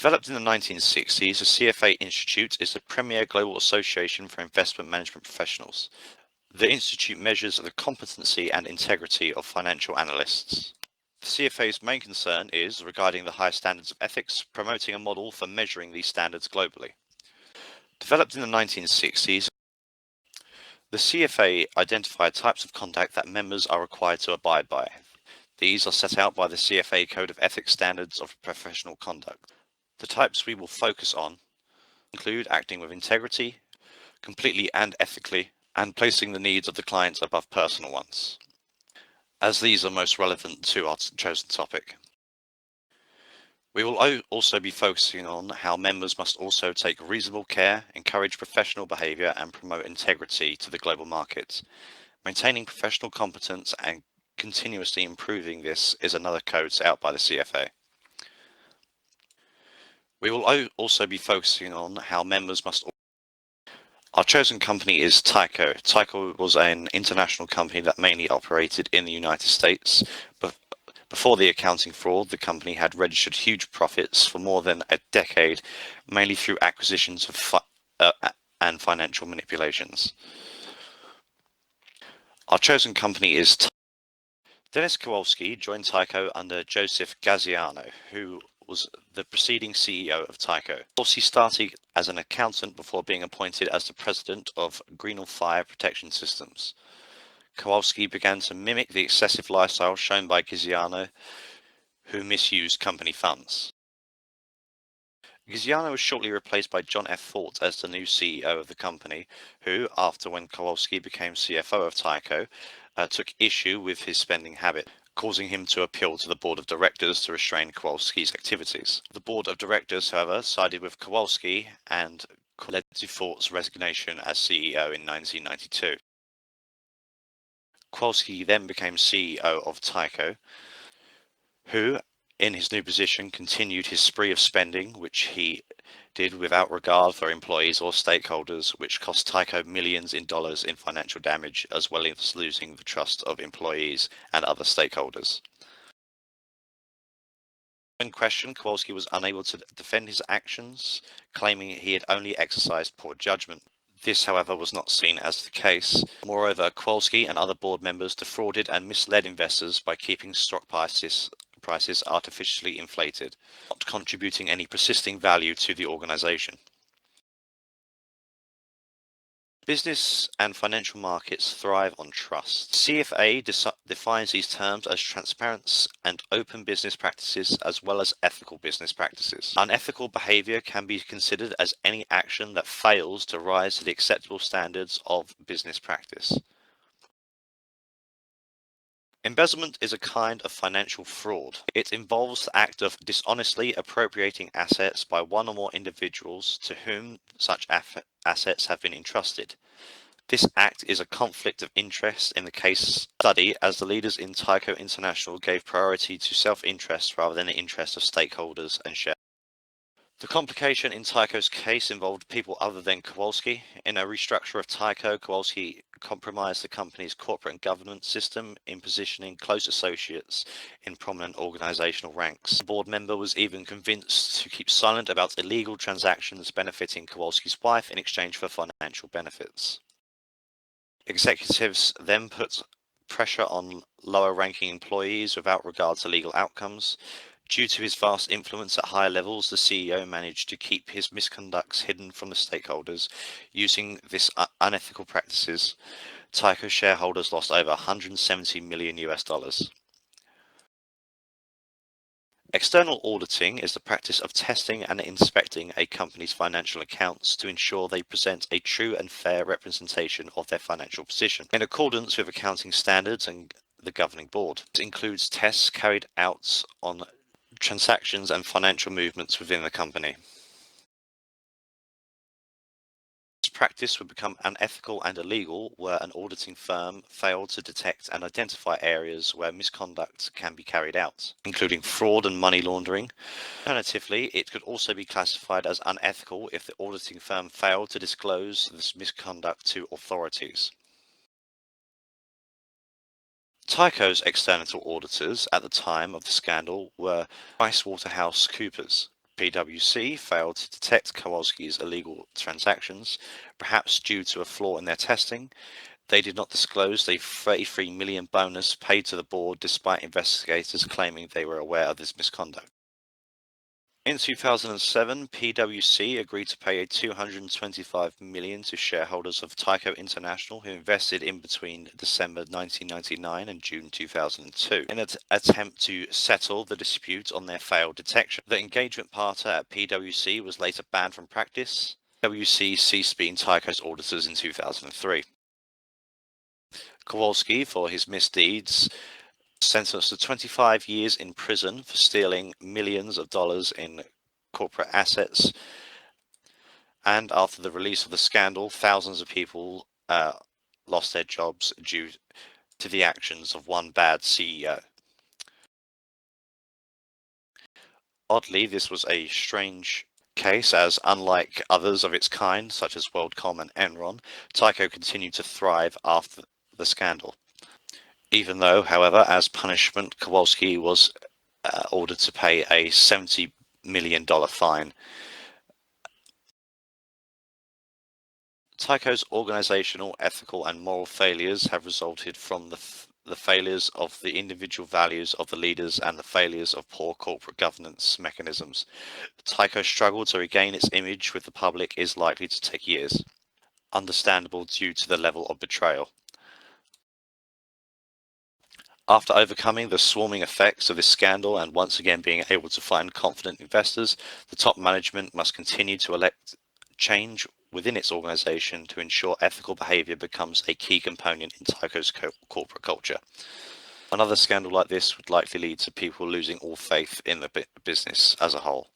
Developed in the 1960s, the CFA Institute is the premier global association for investment management professionals. The institute measures the competency and integrity of financial analysts. The CFA's main concern is regarding the high standards of ethics, promoting a model for measuring these standards globally. Developed in the 1960s, the CFA identified types of conduct that members are required to abide by. These are set out by the CFA Code of Ethics Standards of Professional Conduct. The types we will focus on include acting with integrity, completely and ethically, and placing the needs of the clients above personal ones, as these are most relevant to our chosen topic. We will also be focusing on how members must also take reasonable care, encourage professional behaviour and promote integrity to the global market. Maintaining professional competence and continuously improving this is another code set out by the CFA. We will also be focusing on how members must. Our chosen company is Tyco. Tyco was an international company that mainly operated in the United States, but before the accounting fraud, the company had registered huge profits for more than a decade, mainly through acquisitions of and financial manipulations. Our chosen company is Dennis Kowalski joined Tyco under Joseph Gaziano, who was the preceding CEO of Tyco. Kowalski started as an accountant before being appointed as the president of Greenell Fire Protection Systems. Kowalski began to mimic the excessive lifestyle shown by Gaziano, who misused company funds. Gaziano was shortly replaced by John F. Fort as the new CEO of the company, who, when Kowalski became CFO of Tyco, took issue with his spending habit, causing him to appeal to the board of directors to restrain Kowalski's activities. The board of directors, however, sided with Kowalski and led to Fort's resignation as CEO in 1992. Kowalski then became CEO of Tyco, who, in his new position, continued his spree of spending, which he did without regard for employees or stakeholders, which cost Tyco millions in dollars in financial damage, as well as losing the trust of employees and other stakeholders. When questioned, Kowalski was unable to defend his actions, claiming he had only exercised poor judgment. This, however, was not seen as the case. Moreover, Kowalski and other board members defrauded and misled investors by keeping stock prices artificially inflated, not contributing any persisting value to the organization. Business and financial markets thrive on trust. CFA defines these terms as transparent and open business practices as well as ethical business practices. Unethical behavior can be considered as any action that fails to rise to the acceptable standards of business practice. Embezzlement is a kind of financial fraud. It involves the act of dishonestly appropriating assets by one or more individuals to whom such assets have been entrusted. This act is a conflict of interest in the case study, as the leaders in Tyco International gave priority to self-interest rather than the interest of stakeholders and shareholders. The complication in Tyco's case involved people other than Kowalski. In a restructure of Tyco, Kowalski compromised the company's corporate and governance system in positioning close associates in prominent organizational ranks. The board member was even convinced to keep silent about illegal transactions benefiting Kowalski's wife in exchange for financial benefits. Executives then put pressure on lower-ranking employees without regard to legal outcomes. Due to his vast influence at higher levels, the CEO managed to keep his misconducts hidden from the stakeholders. Using this unethical practices, Tyco shareholders lost over $170 million. External auditing is the practice of testing and inspecting a company's financial accounts to ensure they present a true and fair representation of their financial position, in accordance with accounting standards and the governing board. This includes tests carried out on transactions and financial movements within the company. This practice would become unethical and illegal where an auditing firm failed to detect and identify areas where misconduct can be carried out, including fraud and money laundering. Alternatively, it could also be classified as unethical if the auditing firm failed to disclose this misconduct to authorities. Tyco's external auditors at the time of the scandal were PricewaterhouseCoopers. PwC failed to detect Kowalski's illegal transactions, perhaps due to a flaw in their testing. They did not disclose the 33 million bonus paid to the board despite investigators claiming they were aware of this misconduct. In 2007, PwC agreed to pay a $225 million to shareholders of Tyco International who invested in between December 1999 and June 2002 in an attempt to settle the dispute on their failed detection. The engagement partner at PwC was later banned from practice. PwC ceased being Tyco's auditors in 2003. Kowalski, for his misdeeds, sentenced to 25 years in prison for stealing millions of dollars in corporate assets. And after the release of the scandal, thousands of people lost their jobs due to the actions of one bad CEO. Oddly, this was a strange case, as unlike others of its kind, such as WorldCom and Enron, Tyco continued to thrive after the scandal. Even though, however, as punishment, Kowalski was ordered to pay a $70 million fine. Tyco's organizational, ethical, and moral failures have resulted from the failures of the individual values of the leaders and the failures of poor corporate governance mechanisms. Tyco's struggle to regain its image with the public is likely to take years, understandable due to the level of betrayal. After overcoming the swarming effects of this scandal and once again being able to find confident investors, the top management must continue to elect change within its organization to ensure ethical behavior becomes a key component in Tyco's corporate culture. Another scandal like this would likely lead to people losing all faith in the business as a whole.